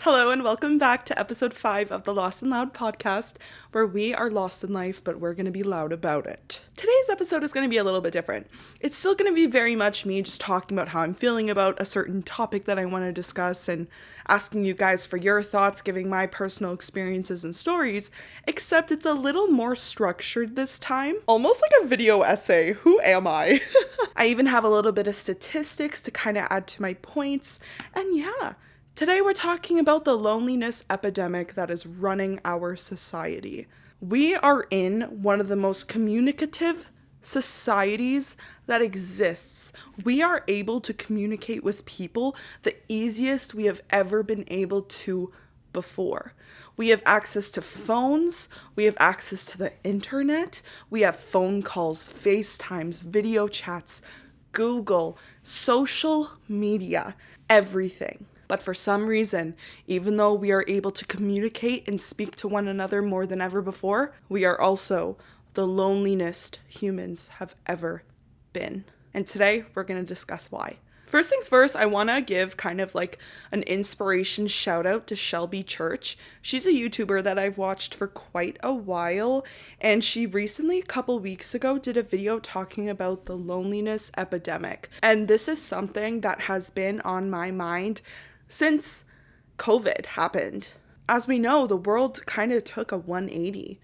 Hello and welcome back to episode 5 of the Lost and Loud podcast, where we are lost in life, but we're going to be loud about it. Today's episode is going to be a little bit different. It's still going to be very much me just talking about how I'm feeling about a certain topic that I want to discuss and asking you guys for your thoughts, giving my personal experiences and stories, except it's a little more structured this time. Almost like a video essay. Who am I? I even have a little bit of statistics to kind of add to my points, and yeah. Today we're talking about the loneliness epidemic that is running our society. We are in one of the most communicative societies that exists. We are able to communicate with people the easiest we have ever been able to before. We have access to phones, we have access to the internet, we have phone calls, FaceTimes, video chats, Google, social media, everything. But for some reason, even though we are able to communicate and speak to one another more than ever before, we are also the loneliest humans have ever been. And today, we're going to discuss why. First things first, I want to give kind of like an inspiration shout out to Shelby Church. She's a YouTuber that I've watched for quite a while, and she recently, a couple weeks ago, did a video talking about the loneliness epidemic. And this is something that has been on my mind since COVID happened. As we know, the world kind of took a 180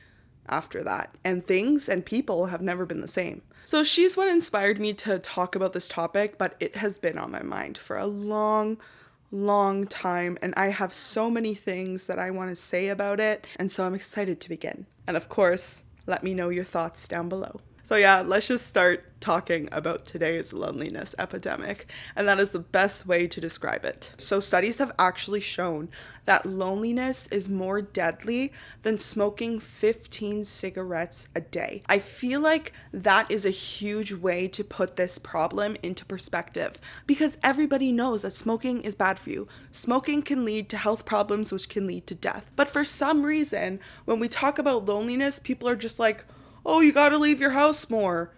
after that, and things and people have never been the same. So she's what inspired me to talk about this topic, but it has been on my mind for a long time, and I have so many things that I want to say about it, and so I'm excited to begin. And of course, let me know your thoughts down below. So yeah, let's just start talking about today's loneliness epidemic, and that is the best way to describe it. So studies have actually shown that loneliness is more deadly than smoking 15 cigarettes a day. I feel like that is a huge way to put this problem into perspective, because everybody knows that smoking is bad for you. Smoking can lead to health problems, which can lead to death. But for some reason, when we talk about loneliness, people are just like, oh, you gotta leave your house more.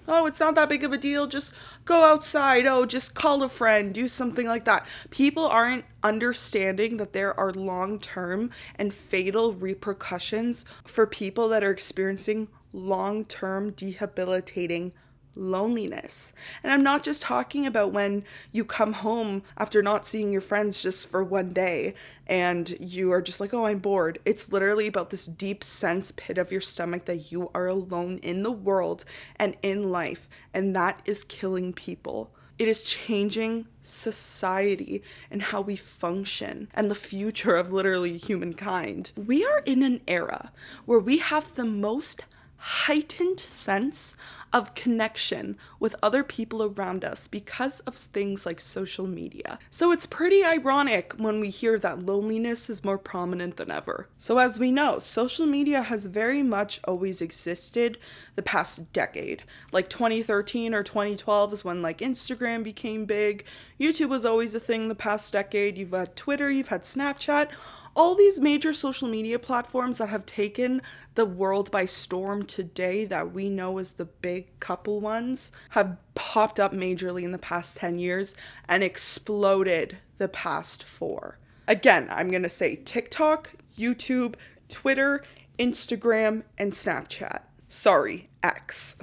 Oh, it's not that big of a deal. Just go outside. Oh, just call a friend. Do something like that. People aren't understanding that there are long-term and fatal repercussions for people that are experiencing long-term debilitating loneliness. And I'm not just talking about when you come home after not seeing your friends just for one day and you are just like, oh, I'm bored. It's literally about this deep sense pit of your stomach that you are alone in the world and in life, and that is killing people. It is changing society and how we function and the future of literally humankind. We are in an era where we have the most heightened sense of connection with other people around us because of things like social media. So it's pretty ironic when we hear that loneliness is more prominent than ever. So as we know, social media has very much always existed the past decade. Like 2013 or 2012 is when like Instagram became big. YouTube was always a thing the past decade. You've had Twitter, you've had Snapchat. All these major social media platforms that have taken the world by storm today that we know as the big couple ones have popped up majorly in the past 10 years and exploded the past 4. Again, I'm going to say TikTok, YouTube, Twitter, Instagram, and Snapchat. Sorry, X.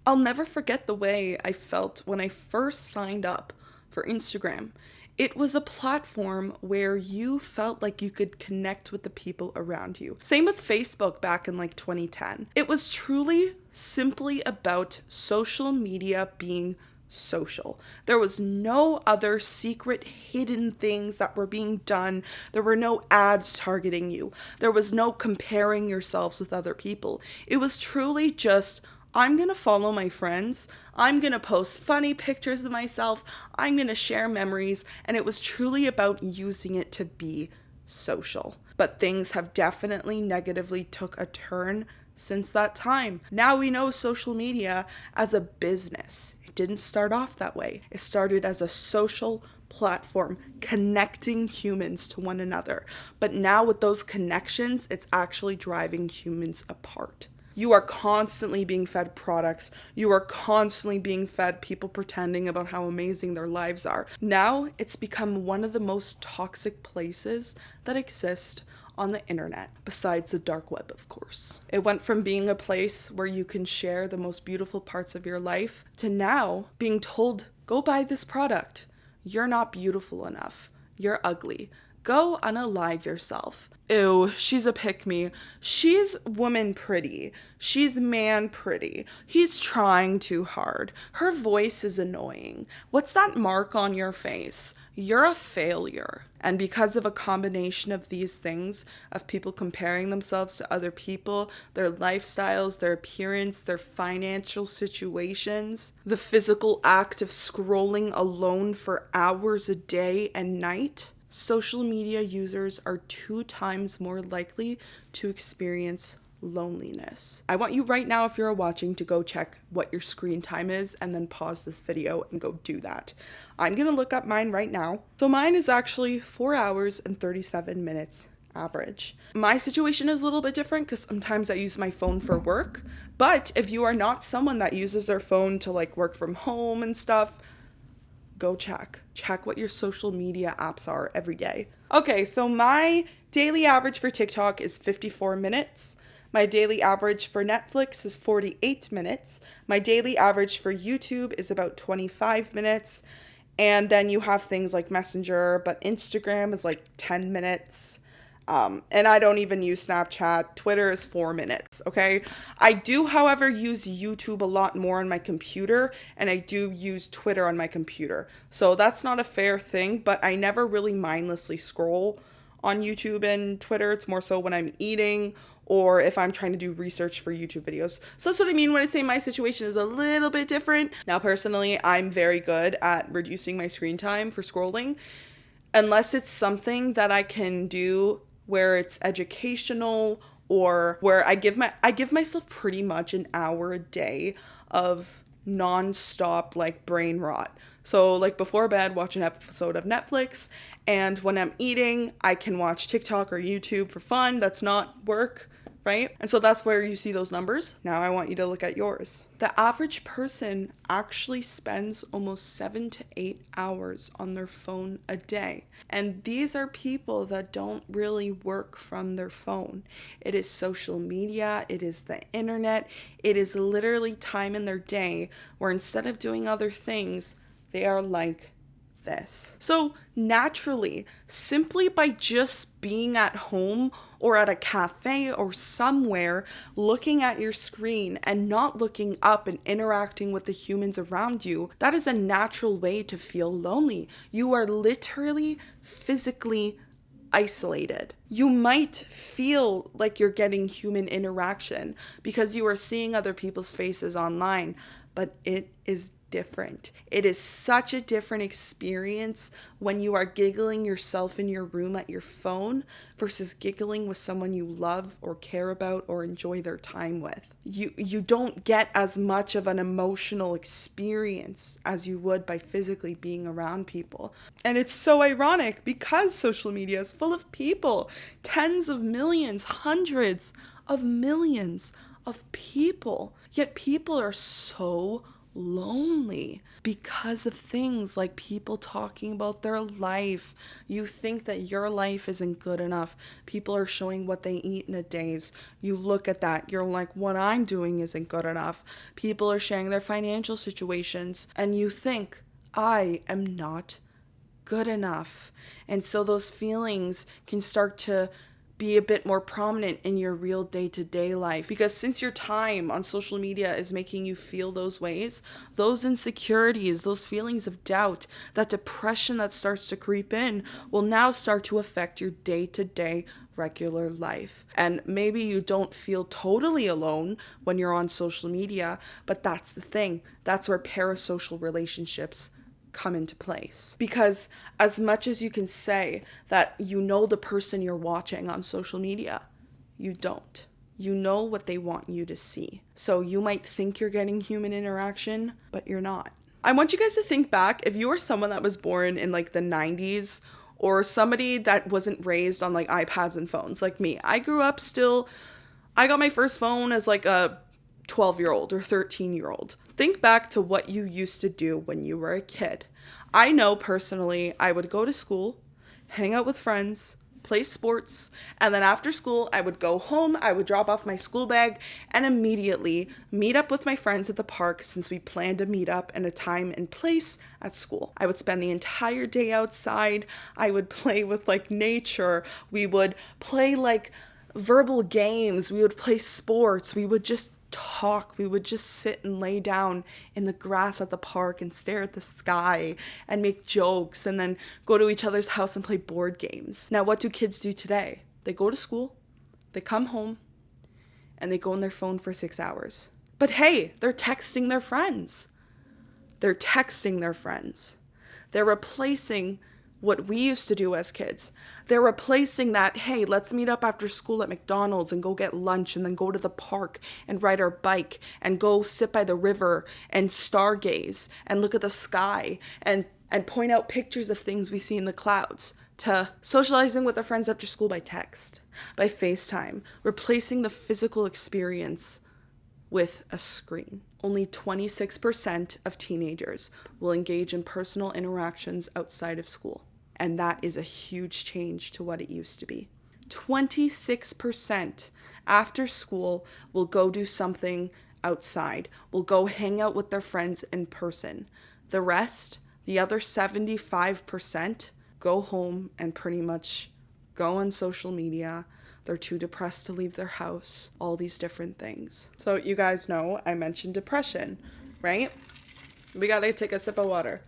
I'll never forget the way I felt when I first signed up for Instagram. It was a platform where you felt like you could connect with the people around you. Same with Facebook back in like 2010. It was truly simply about social media being social. There was no other secret hidden things that were being done. There were no ads targeting you. There was no comparing yourselves with other people. It was truly just, I'm going to follow my friends. I'm going to post funny pictures of myself. I'm going to share memories. And it was truly about using it to be social. But things have definitely negatively took a turn since that time. Now we know social media as a business. It didn't start off that way. It started as a social platform connecting humans to one another. But now with those connections, it's actually driving humans apart. You are constantly being fed products. You are constantly being fed people pretending about how amazing their lives are. Now it's become one of the most toxic places that exist on the internet, besides the dark web, of course. It went from being a place where you can share the most beautiful parts of your life to now being told, go buy this product. You're not beautiful enough. You're ugly. Go unalive yourself. Ew, she's a pick-me. She's woman pretty. She's man pretty. He's trying too hard. Her voice is annoying. What's that mark on your face? You're a failure. And because of a combination of these things, of people comparing themselves to other people, their lifestyles, their appearance, their financial situations, the physical act of scrolling alone for hours a day and night, social media users are 2 times more likely to experience loneliness. I want you right now, if you're watching, to go check what your screen time is and then pause this video and go do that. I'm gonna look up mine right now. So mine is actually 4 hours and 37 minutes average. My situation is a little bit different because sometimes I use my phone for work, but if you are not someone that uses their phone to like work from home and stuff, go check what your social media apps are every day. Okay, so my daily average for TikTok is 54 minutes. My daily average for Netflix is 48 minutes. My daily average for YouTube is about 25 minutes. And then you have things like Messenger, but Instagram is like 10 minutes. And I don't even use Snapchat. Twitter is 4 minutes, okay? I do, however, use YouTube a lot more on my computer, and I do use Twitter on my computer. So that's not a fair thing, but I never really mindlessly scroll on YouTube and Twitter. It's more so when I'm eating or if I'm trying to do research for YouTube videos. So that's what I mean when I say my situation is a little bit different. Now, personally, I'm very good at reducing my screen time for scrolling, unless it's something that I can do where it's educational or where I give myself pretty much an hour a day of non-stop like brain rot. So like before bed, watch an episode of Netflix, and when I'm eating, I can watch TikTok or YouTube for fun. That's not work, right? And so that's where you see those numbers. Now I want you to look at yours. The average person actually spends almost 7 to 8 hours on their phone a day. And these are people that don't really work from their phone. It is social media, it is the internet, it is literally time in their day where instead of doing other things, they are like this. So naturally, simply by just being at home or at a cafe or somewhere, looking at your screen and not looking up and interacting with the humans around you, that is a natural way to feel lonely. You are literally physically isolated. You might feel like you're getting human interaction because you are seeing other people's faces online, but it is different. It is such a different experience when you are giggling yourself in your room at your phone versus giggling with someone you love or care about or enjoy their time with. You don't get as much of an emotional experience as you would by physically being around people. And it's so ironic because social media is full of people, tens of millions, hundreds of millions of people. Yet people are so lonely because of things like people talking about their life. You think that your life isn't good enough. People are showing what they eat in a days. You look at that, you're like, what I'm doing isn't good enough. People are sharing their financial situations, and you think, I am not good enough. And so those feelings can start to be a bit more prominent in your real day-to-day life, because since your time on social media is making you feel those ways, those insecurities, those feelings of doubt, that depression that starts to creep in will now start to affect your day-to-day regular life. And maybe you don't feel totally alone when you're on social media, but that's the thing. That's where parasocial relationships come into place. Because as much as you can say that you know the person you're watching on social media, you don't. You know what they want you to see. So you might think you're getting human interaction, but you're not. I want you guys to think back, if you are someone that was born in like the 90s or somebody that wasn't raised on like iPads and phones like me. I grew up still I got my first phone as like a 12-year-old or 13-year-old. Think back to what you used to do when you were a kid. I know personally I would go to school, hang out with friends, play sports, and then after school I would go home, I would drop off my school bag and immediately meet up with my friends at the park since we planned a meet up and a time and place at school. I would spend the entire day outside. I would play with like nature. We would play like verbal games. We would play sports. We would just talk. We would just sit and lay down in the grass at the park and stare at the sky and make jokes and then go to each other's house and play board games. Now, what do kids do today? They go to school, they come home, and they go on their phone for 6 hours. But hey, they're texting their friends. They're texting their friends. They're replacing what we used to do as kids. They're replacing that, hey, let's meet up after school at McDonald's and go get lunch and then go to the park and ride our bike and go sit by the river and stargaze and look at the sky and point out pictures of things we see in the clouds, to socializing with our friends after school by text, by FaceTime, replacing the physical experience with a screen. Only 26% of teenagers will engage in personal interactions outside of school. And that is a huge change to what it used to be. 26% after school will go do something outside, will go hang out with their friends in person. The rest, the other 75%, go home and pretty much go on social media. They're too depressed to leave their house, all these different things. So you guys know I mentioned depression, right? We gotta take a sip of water.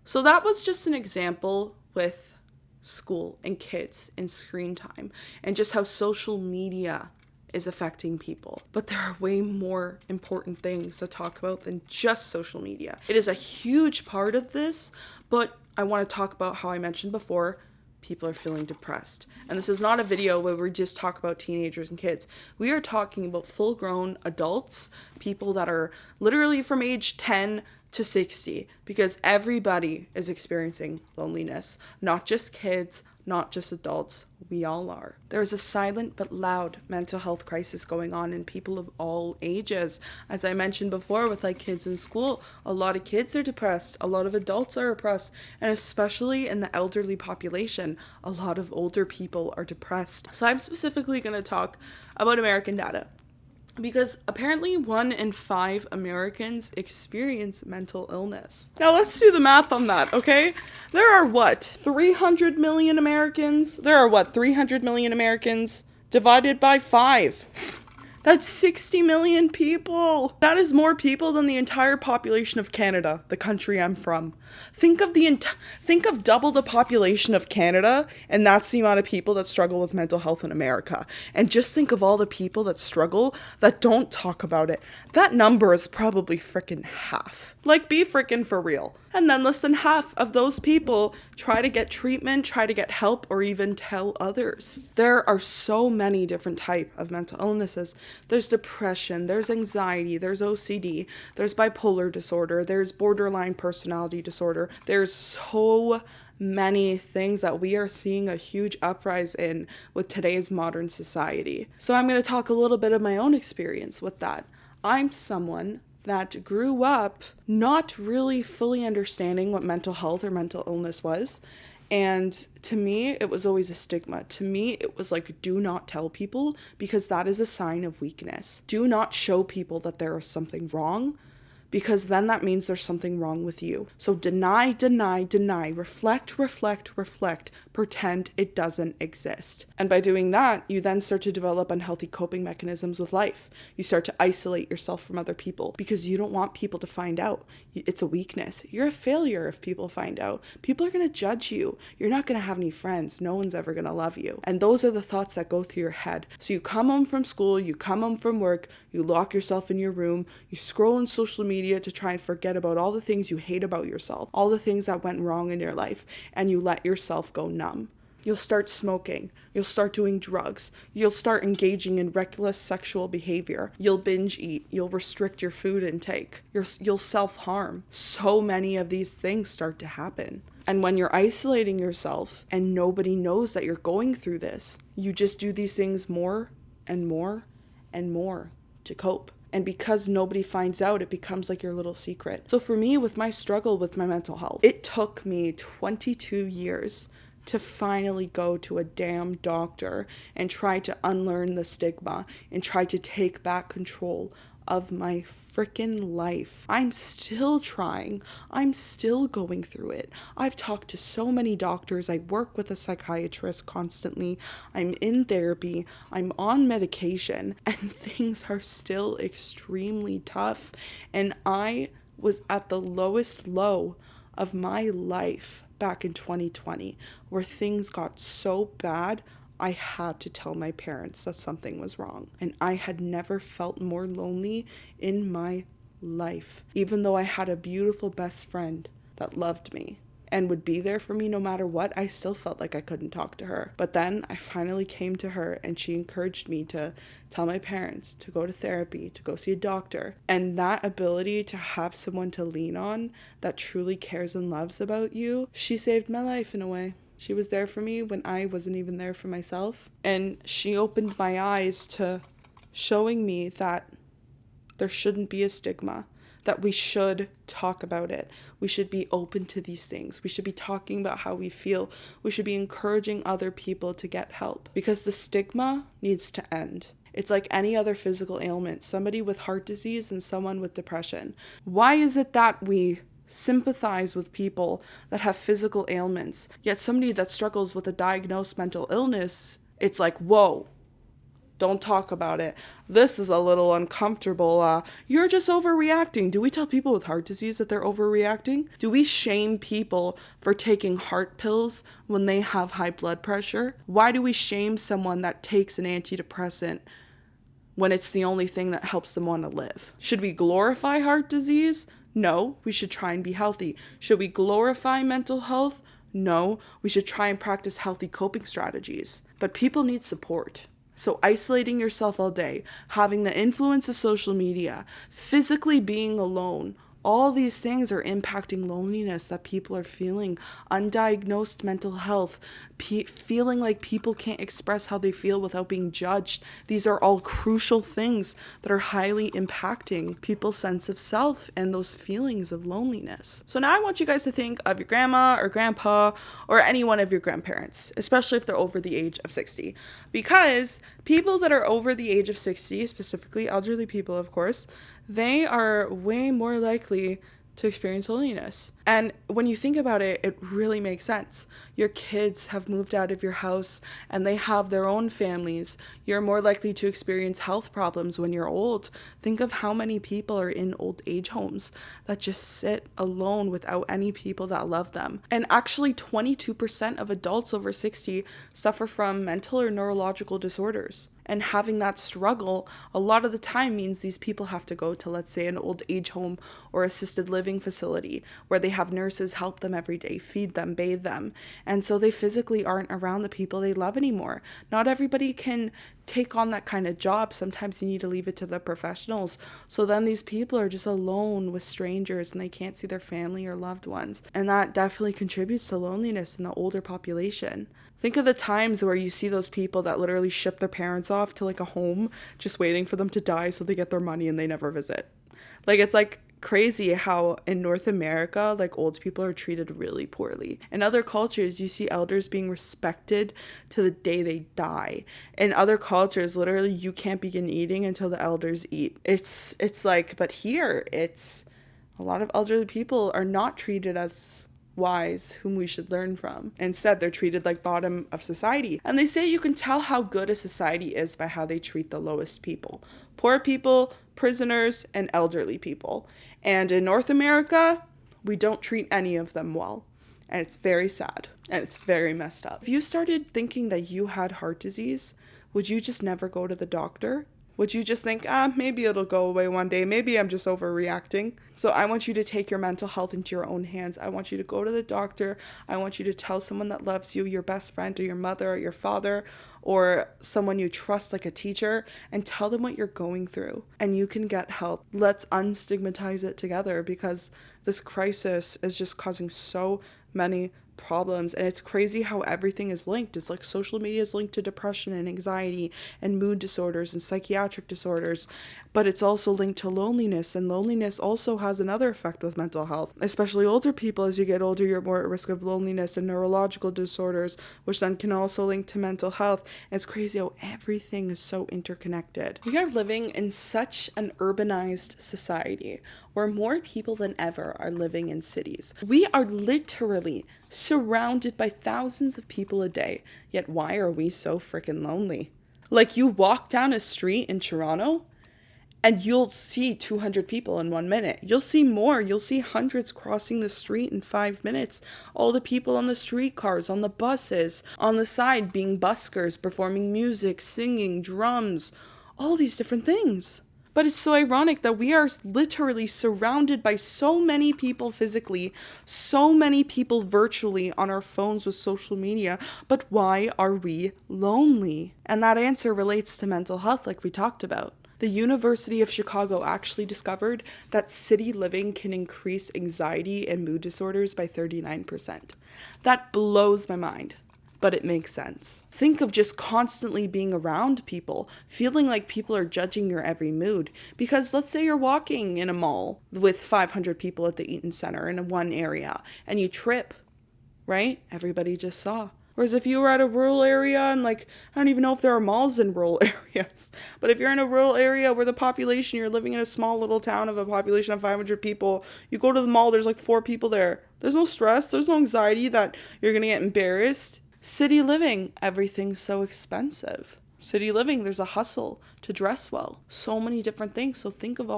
So that was just an example with school and kids and screen time and just how social media is affecting people. But there are way more important things to talk about than just social media. It is a huge part of this, but I want to talk about how I mentioned before, people are feeling depressed. And this is not a video where we just talk about teenagers and kids. We are talking about full-grown adults, people that are literally from age 10 to 60, because everybody is experiencing loneliness. Not just kids, not just adults, we all are. There is a silent but loud mental health crisis going on in people of all ages. As I mentioned before with like kids in school, a lot of kids are depressed, a lot of adults are depressed, and especially in the elderly population, a lot of older people are depressed. So I'm specifically going to talk about American data, because apparently 1 in 5 Americans experience mental illness. Now let's do the math on that, okay? There are what, 300 million Americans? There are what, 300 million Americans divided by 5. That's 60 million people. That is more people than the entire population of Canada, the country I'm from. Think of double the population of Canada, and that's the amount of people that struggle with mental health in America. And just think of all the people that struggle that don't talk about it. That number is probably freaking half. Like, be freaking for real. And then less than half of those people try to get treatment, try to get help, or even tell others. There are so many different types of mental illnesses. There's depression, there's anxiety, there's OCD, there's bipolar disorder, there's borderline personality disorder. There's so many things that we are seeing a huge uprise in with today's modern society. So I'm going to talk a little bit of my own experience with that. I'm someone that grew up not really fully understanding what mental health or mental illness was. And to me, it was always a stigma. To me, it was like, do not tell people, because that is a sign of weakness. Do not show people that there is something wrong, because then that means there's something wrong with you. So deny, deny, deny, reflect, reflect, reflect, pretend it doesn't exist. And by doing that, you then start to develop unhealthy coping mechanisms with life. You start to isolate yourself from other people because you don't want people to find out. It's a weakness. You're a failure if people find out. People are going to judge you. You're not going to have any friends. No one's ever going to love you. And those are the thoughts that go through your head. So you come home from school, you come home from work, you lock yourself in your room, you scroll on social media to try and forget about all the things you hate about yourself, all the things that went wrong in your life, and you let yourself go numb. You'll start smoking, you'll start doing drugs, you'll start engaging in reckless sexual behavior, you'll binge eat, you'll restrict your food intake, you'll self-harm. So many of these things start to happen. And when you're isolating yourself and nobody knows that you're going through this, you just do these things more and more and more to cope. And because nobody finds out, it becomes like your little secret. So for me, with my struggle with my mental health, it took me 22 years to finally go to a damn doctor and try to unlearn the stigma and try to take back control of my freaking life. I'm still trying. I'm still going through it. I've talked to so many doctors. I work with a psychiatrist constantly. I'm in therapy. I'm on medication, and things are still extremely tough. And I was at the lowest low of my life back in 2020, where things got so bad I had to tell my parents that something was wrong. And I had never felt more lonely in my life, even though I had a beautiful best friend that loved me and would be there for me no matter what. I still felt like I couldn't talk to her. But then I finally came to her, and she encouraged me to tell my parents, to go to therapy, to go see a doctor. And that ability to have someone to lean on that truly cares and loves about you, she saved my life in a way. She was there for me when I wasn't even there for myself. And she opened my eyes to showing me that there shouldn't be a stigma, that we should talk about it. We should be open to these things. We should be talking about how we feel. We should be encouraging other people to get help, because the stigma needs to end. It's like any other physical ailment, somebody with heart disease and someone with depression. Why is it that we sympathize with people that have physical ailments, yet somebody that struggles with a diagnosed mental illness, it's like, whoa, don't talk about it. This is a little uncomfortable. You're just overreacting. Do we tell people with heart disease that they're overreacting? Do we shame people for taking heart pills when they have high blood pressure? Why do we shame someone that takes an antidepressant when it's the only thing that helps them want to live? Should we glorify heart disease? No, we should try and be healthy. Should we glorify mental health? No, we should try and practice healthy coping strategies. But people need support. So isolating yourself all day, having the influence of social media, physically being alone, all these things are impacting loneliness that people are feeling, undiagnosed mental health, feeling like people can't express how they feel without being judged. These are all crucial things that are highly impacting people's sense of self and those feelings of loneliness. So now I want you guys to think of your grandma or grandpa or any one of your grandparents, especially if they're over the age of 60. Because people that are over the age of 60, specifically elderly people, of course, they are way more likely to experience loneliness. And when you think about it, it really makes sense. Your kids have moved out of your house and they have their own families. You're more likely to experience health problems when you're old. Think of how many people are in old age homes that just sit alone without any people that love them. And actually 22% of adults over 60 suffer from mental or neurological disorders. And having that struggle a lot of the time means these people have to go to, let's say, an old age home or assisted living facility where they have nurses help them every day, feed them, bathe them. And so they physically aren't around the people they love anymore. Not everybody can take on that kind of job. Sometimes you need to leave it to the professionals. So then these people are just alone with strangers and they can't see their family or loved ones. And that definitely contributes to loneliness in the older population. Think of the times where you see those people that literally ship their parents off to like a home just waiting for them to die so they get their money and they never visit. Like, it's like crazy how in North America, like, old people are treated really poorly. In other cultures, you see elders being respected to the day they die. In other cultures, literally, you can't begin eating until the elders eat. It's like, but here, it's a lot of elderly people are not treated as wise, whom we should learn from. Instead, they're treated like bottom of society. And they say you can tell how good a society is by how they treat the lowest people. Poor people, prisoners, and elderly people. And in North America, we don't treat any of them well. And it's very sad. And it's very messed up. If you started thinking that you had heart disease, would you just never go to the doctor? Would you just think, maybe it'll go away one day. Maybe I'm just overreacting. So I want you to take your mental health into your own hands. I want you to go to the doctor. I want you to tell someone that loves you, your best friend or your mother or your father or someone you trust like a teacher, and tell them what you're going through. And you can get help. Let's unstigmatize it together, because this crisis is just causing so many problems. And it's crazy how everything is linked. It's like social media is linked to depression and anxiety and mood disorders and psychiatric disorders, but it's also linked to loneliness, and loneliness also has another effect with mental health. Especially older people, as you get older, you're more at risk of loneliness and neurological disorders, which then can also link to mental health. And it's crazy how everything is so interconnected. We are living in such an urbanized society where more people than ever are living in cities. We are literally surrounded by thousands of people a day, yet why are we so freaking lonely? Like, you walk down a street in Toronto and you'll see 200 people in 1 minute. You'll see more. You'll see hundreds crossing the street in 5 minutes. All the people on the streetcars, on the buses, on the side being buskers, performing music, singing, drums, all these different things. But it's so ironic that we are literally surrounded by so many people physically, so many people virtually on our phones with social media, but why are we lonely? And that answer relates to mental health, like we talked about. The University of Chicago actually discovered that city living can increase anxiety and mood disorders by 39%. That blows my mind. But it makes sense. Think of just constantly being around people, feeling like people are judging your every mood. Because let's say you're walking in a mall with 500 people at the Eaton Center in one area, and you trip, right? Everybody just saw. Whereas if you were at a rural area and I don't even know if there are malls in rural areas, but if you're in a rural area where the population, you're living in a small little town of a population of 500 people, you go to the mall, there's 4 people there. There's no stress, there's no anxiety that you're going to get embarrassed. City living, everything's so expensive. City living, there's a hustle to dress well. So many different things. So think of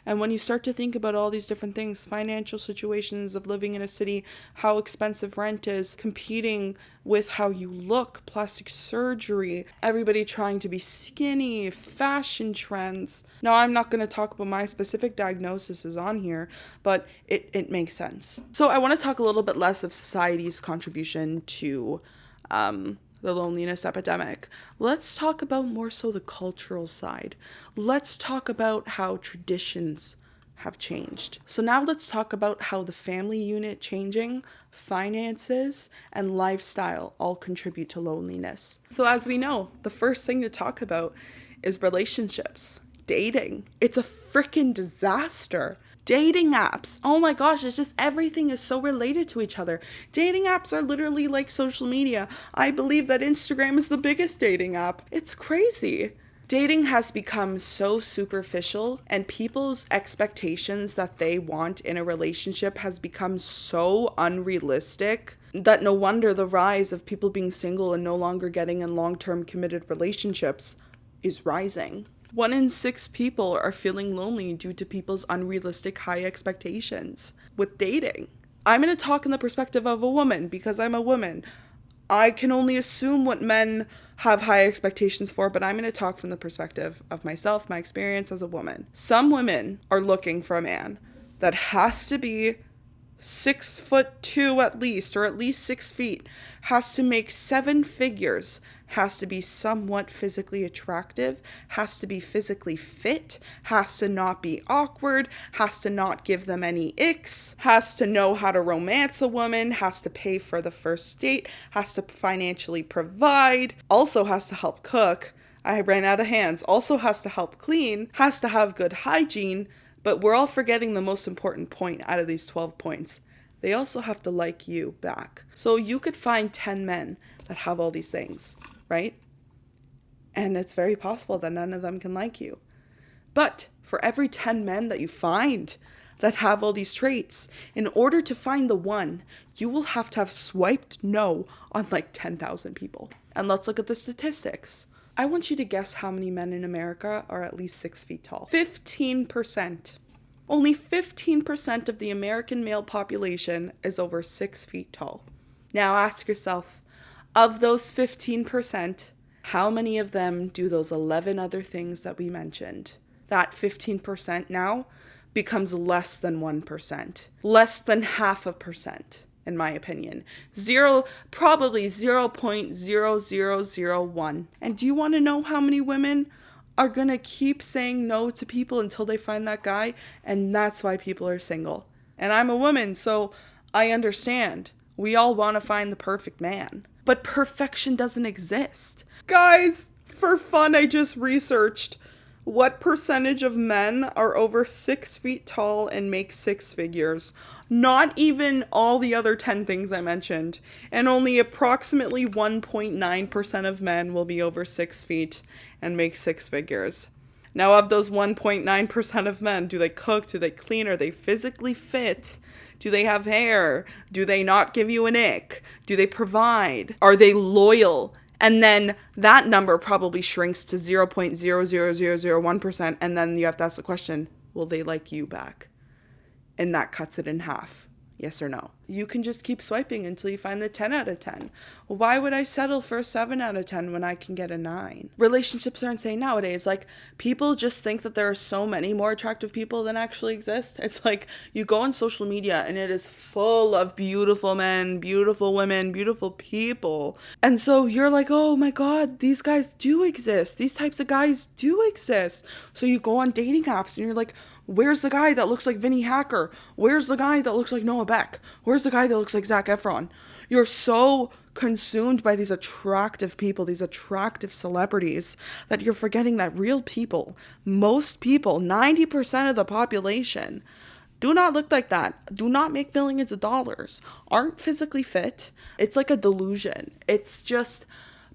and when you start to think about all these different things, financial situations of living in a city, how expensive rent is, competing with how you look, plastic surgery, everybody trying to be skinny, fashion trends. Now, I'm not going to talk about my specific diagnosis is on here, but it makes sense. So I want to talk a little bit less of society's contribution to the loneliness epidemic. Let's talk about more so the cultural side. Let's talk about how traditions have changed. So now let's talk about how the family unit changing, finances, and lifestyle all contribute to loneliness. So as we know, the first thing to talk about is relationships, dating. It's a freaking disaster. Dating apps. Oh my gosh, it's just everything is so related to each other. Dating apps are literally like social media. I believe that Instagram is the biggest dating app. It's crazy. Dating has become so superficial, and people's expectations that they want in a relationship has become so unrealistic that no wonder the rise of people being single and no longer getting in long-term committed relationships is rising. 1 in 6 people are feeling lonely due to people's unrealistic high expectations with dating. I'm going to talk in the perspective of a woman because I'm a woman. I can only assume what men have high expectations for, but I'm going to talk from the perspective of myself, my experience as a woman. Some women are looking for a man that has to be 6'2" at least, or at least 6 feet, has to make 7 figures, has to be somewhat physically attractive, has to be physically fit, has to not be awkward, has to not give them any icks, has to know how to romance a woman, has to pay for the first date, has to financially provide, also has to help cook. I ran out of hands. Also has to help clean, has to have good hygiene, but we're all forgetting the most important point out of these 12 points. They also have to like you back. So you could find 10 men that have all these things, right? And it's very possible that none of them can like you. But for every 10 men that you find that have all these traits, in order to find the one, you will have to have swiped no on 10,000 people. And let's look at the statistics. I want you to guess how many men in America are at least 6 feet tall. 15%. Only 15% of the American male population is over 6 feet tall. Now ask yourself, of those 15%, how many of them do those 11 other things that we mentioned? That 15% now becomes less than 1%. Less than 0.5%, in my opinion. Probably 0.0001. And do you want to know how many women are going to keep saying no to people until they find that guy? And that's why people are single. And I'm a woman, so I understand We all want to find the perfect man. But perfection doesn't exist. Guys, for fun, I just researched what percentage of men are over 6 feet tall and make six figures. Not even all the other 10 things I mentioned. And only approximately 1.9% of men will be over 6 feet and make six figures. Now, of those 1.9% of men, do they cook? Do they clean? Are they physically fit? Do they have hair? Do they not give you an ick? Do they provide? Are they loyal? And then that number probably shrinks to 0.00001%. And then you have to ask the question, will they like you back? And that cuts it in half. Yes or no? You can just keep swiping until you find the 10 out of 10. Why would I settle for a 7 out of 10 when I can get a 9? Relationships are insane nowadays. Like, people just think that there are so many more attractive people than actually exist. It's like, you go on social media and it is full of beautiful men, beautiful women, beautiful people. And so you're like, oh my God, these guys do exist. These types of guys do exist. So you go on dating apps and you're like, where's the guy that looks like Vinny Hacker? Where's the guy that looks like Noah Beck? Where's the guy that looks like Zac Efron? You're so consumed by these attractive people, these attractive celebrities, that you're forgetting that real people, most people, 90% of the population, do not look like that, do not make millions of dollars, aren't physically fit. It's like a delusion. It's just...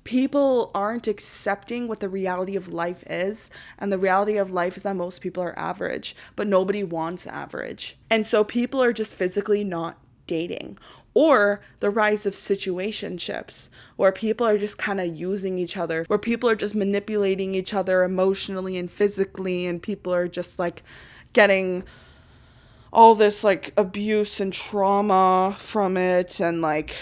people aren't accepting what the reality of life is. And the reality of life is that most people are average, but nobody wants average. And so people are just physically not dating. Or the rise of situationships, where people are just kind of using each other, where people are just manipulating each other emotionally and physically, and people are just like getting all this like abuse and trauma from it, and like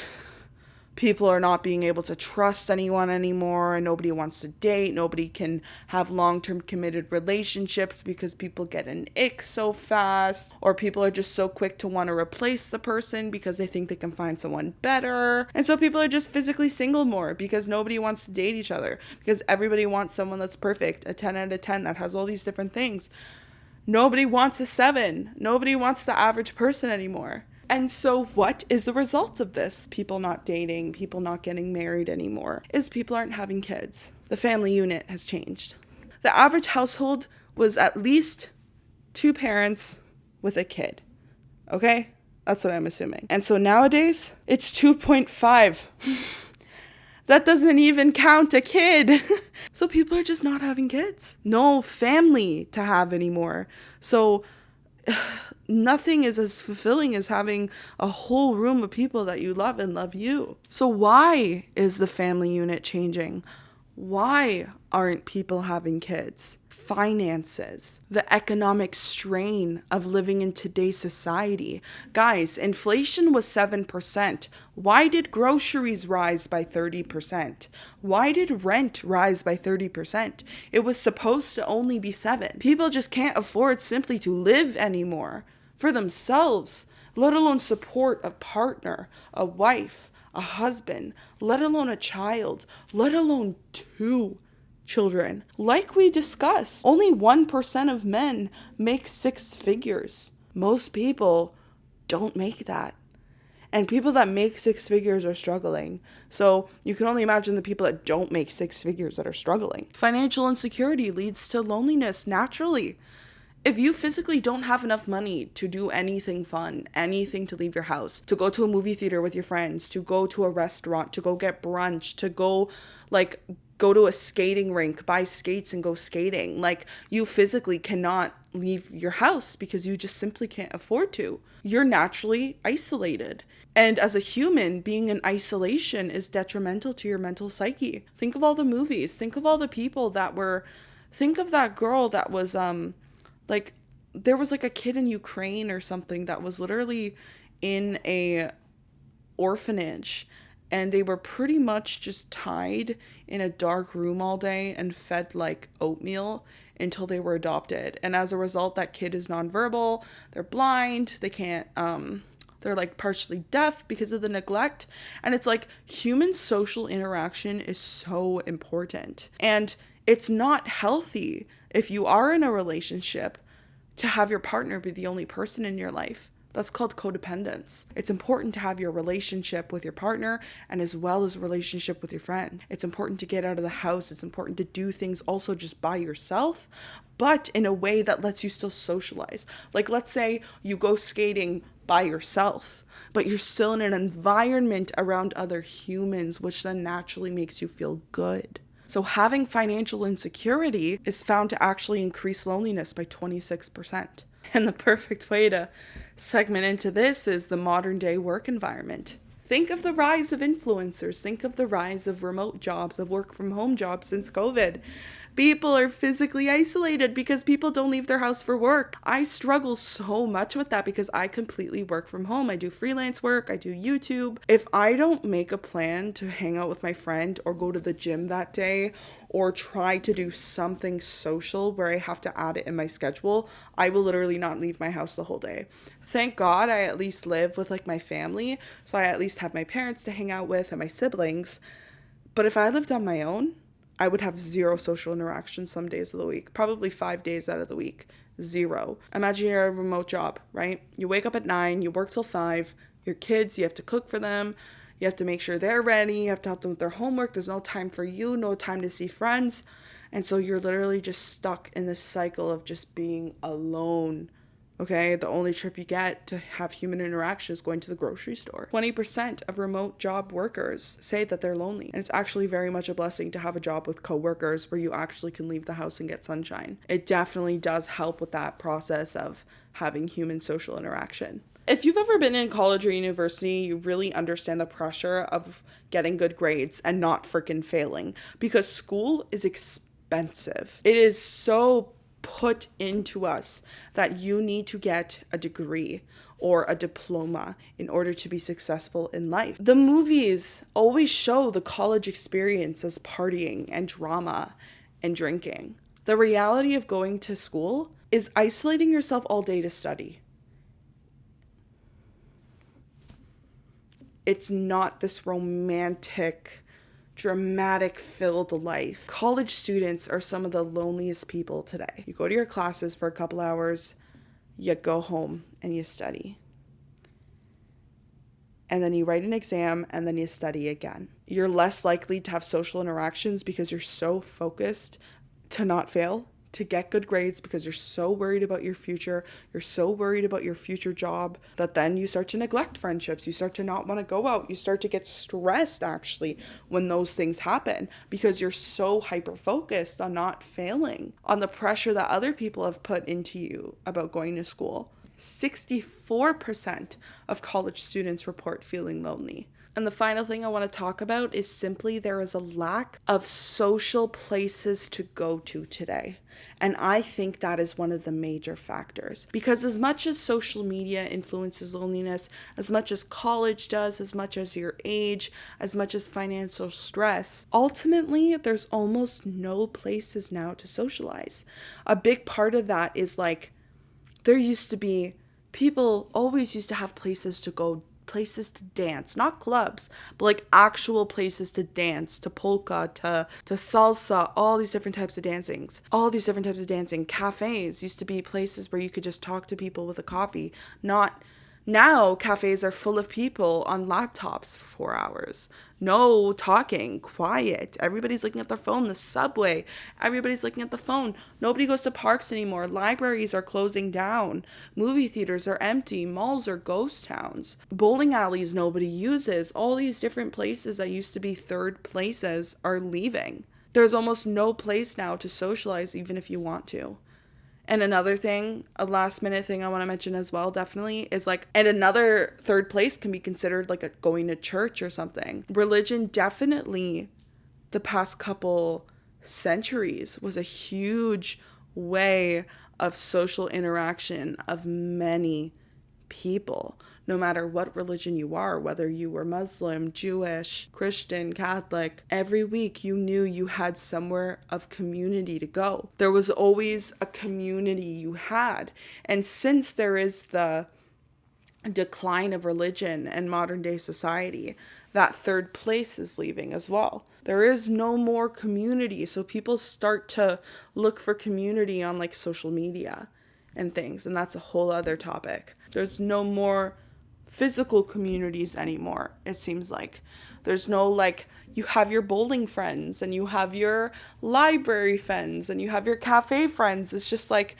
people are not being able to trust anyone anymore, and nobody wants to date. Nobody can have long-term committed relationships because people get an ick so fast, or people are just so quick to want to replace the person because they think they can find someone better. And so people are just physically single more because nobody wants to date each other, because everybody wants someone that's perfect, a 10 out of 10 that has all these different things. Nobody wants a 7. Nobody wants the average person anymore. And so what is the result of this? People not dating, people not getting married anymore, is people aren't having kids. The family unit has changed. The average household was at least 2 parents with a kid. Okay? That's what I'm assuming. And so nowadays, it's 2.5. That doesn't even count a kid. So people are just not having kids. No family to have anymore. So nothing is as fulfilling as having a whole room of people that you love and love you. So why is the family unit changing? Why aren't people having kids? Finances, the economic strain of living in today's society. Guys, inflation was 7%. Why did groceries rise by 30%? Why did rent rise by 30%? It was supposed to only be 7%. People just can't afford simply to live anymore for themselves, let alone support a partner, a wife, a husband, let alone a child, let alone 2 children. Like we discussed, only 1% of men make 6 figures. Most people don't make that. And people that make 6 figures are struggling. So you can only imagine the people that don't make 6 figures that are struggling. Financial insecurity leads to loneliness naturally. If you physically don't have enough money to do anything fun, anything to leave your house, to go to a movie theater with your friends, to go to a restaurant, to go get brunch, to go to a skating rink, buy skates and go skating. Like, you physically cannot leave your house because you just simply can't afford to. You're naturally isolated. And as a human, being in isolation is detrimental to your mental psyche. Think of all the movies. Think of all the people think of that girl that was, there was like a kid in Ukraine or something that was literally in a orphanage, and they were pretty much just tied in a dark room all day and fed like oatmeal until they were adopted. And as a result, that kid is nonverbal, they're blind, they can't, they're like partially deaf because of the neglect. And it's like, human social interaction is so important. And it's not healthy if you are in a relationship to have your partner be the only person in your life. That's called codependence. It's important to have your relationship with your partner and as well as a relationship with your friend. It's important to get out of the house. It's important to do things also just by yourself, but in a way that lets you still socialize. Like, let's say you go skating by yourself, but you're still in an environment around other humans, which then naturally makes you feel good. So having financial insecurity is found to actually increase loneliness by 26%. And the perfect way to segment into this is the modern day work environment. Think of the rise of influencers. Think of the rise of remote jobs, of work from home jobs since COVID. People are physically isolated because people don't leave their house for work. I struggle so much with that because I completely work from home. I do freelance work, I do YouTube. If I don't make a plan to hang out with my friend or go to the gym that day or try to do something social where I have to add it in my schedule, I will literally not leave my house the whole day. Thank God I at least live with like my family, so I at least have my parents to hang out with and my siblings. But if I lived on my own, I would have zero social interaction some days of the week, probably 5 days out of the week, zero. Imagine you're a remote job, right? You wake up at 9, you work till 5, your kids, you have to cook for them, you have to make sure they're ready, you have to help them with their homework, there's no time for you, no time to see friends, and so you're literally just stuck in this cycle of just being alone. Okay, the only trip you get to have human interaction is going to the grocery store. 20% of remote job workers say that they're lonely. And it's actually very much a blessing to have a job with coworkers where you actually can leave the house and get sunshine. It definitely does help with that process of having human social interaction. If you've ever been in college or university, you really understand the pressure of getting good grades and not freaking failing, because school is expensive. It is so put into us that you need to get a degree or a diploma in order to be successful in life. The movies always show the college experience as partying and drama and drinking. The reality of going to school is isolating yourself all day to study. It's not this romantic, dramatic filled life. College students are some of the loneliest people today. You go to your classes for a couple hours, you go home and you study. And then you write an exam and then you study again. You're less likely to have social interactions because you're so focused to not fail, to get good grades, because you're so worried about your future, you're so worried about your future job, that then you start to neglect friendships, you start to not want to go out, you start to get stressed actually when those things happen because you're so hyper focused on not failing, on the pressure that other people have put into you about going to school. 64% of college students report feeling lonely. And the final thing I want to talk about is simply there is a lack of social places to go to today. And I think that is one of the major factors. Because as much as social media influences loneliness, as much as college does, as much as your age, as much as financial stress, ultimately there's almost no places now to socialize. A big part of that is like, there used to be, people always used to have places to go, places to dance, not clubs, but like actual places to dance, to polka, to salsa, all these different types of dancings, Cafes used to be places where you could just talk to people with a coffee. Not now, cafes are full of people on laptops for 4 hours. No talking, quiet. Everybody's looking at their phone. The subway, everybody's looking at the phone. Nobody goes to parks anymore. Libraries are closing down. Movie theaters are empty. Malls are ghost towns. Bowling alleys nobody uses. All these different places that used to be third places are leaving. There's almost no place now to socialize even if you want to. And another thing, a last minute thing I want to mention as well, definitely, is like, and another third place can be considered like going to church or something. Religion definitely, the past couple centuries, was a huge way of social interaction of many people. No matter what religion you are, whether you were Muslim, Jewish, Christian, Catholic, every week you knew you had somewhere of community to go. There was always a community you had. And since there is the decline of religion in modern day society, that third place is leaving as well. There is no more community. So people start to look for community on like social media. and things. And that's a whole other topic. There's no more physical communities anymore, it seems like. There's no, like, you have your bowling friends and you have your library friends and you have your cafe friends. It's just like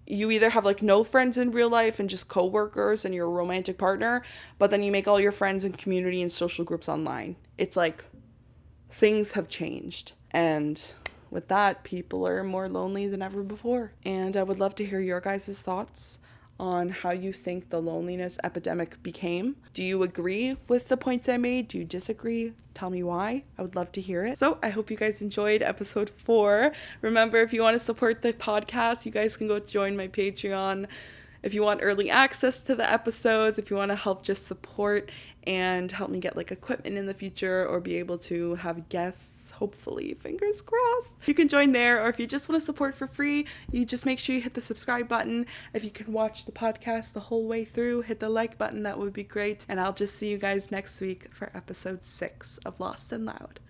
you either have like no friends in real life and just coworkers and your romantic partner, but then you make all your friends in community and social groups online. It's like things have changed. And with that, people are more lonely than ever before. And I would love to hear your guys' thoughts on how you think the loneliness epidemic became. Do you agree with the points I made? Do you disagree? Tell me why. I would love to hear it. So I hope you guys enjoyed episode 4. Remember, if you want to support the podcast, you guys can go join my Patreon. If you want early access to the episodes, if you want to help just support and help me get like equipment in the future or be able to have guests, hopefully, fingers crossed, you can join there. Or if you just want to support for free, you just make sure you hit the subscribe button. If you can watch the podcast the whole way through, hit the like button, that would be great. And I'll just see you guys next week for episode 6 of Lost and Loud.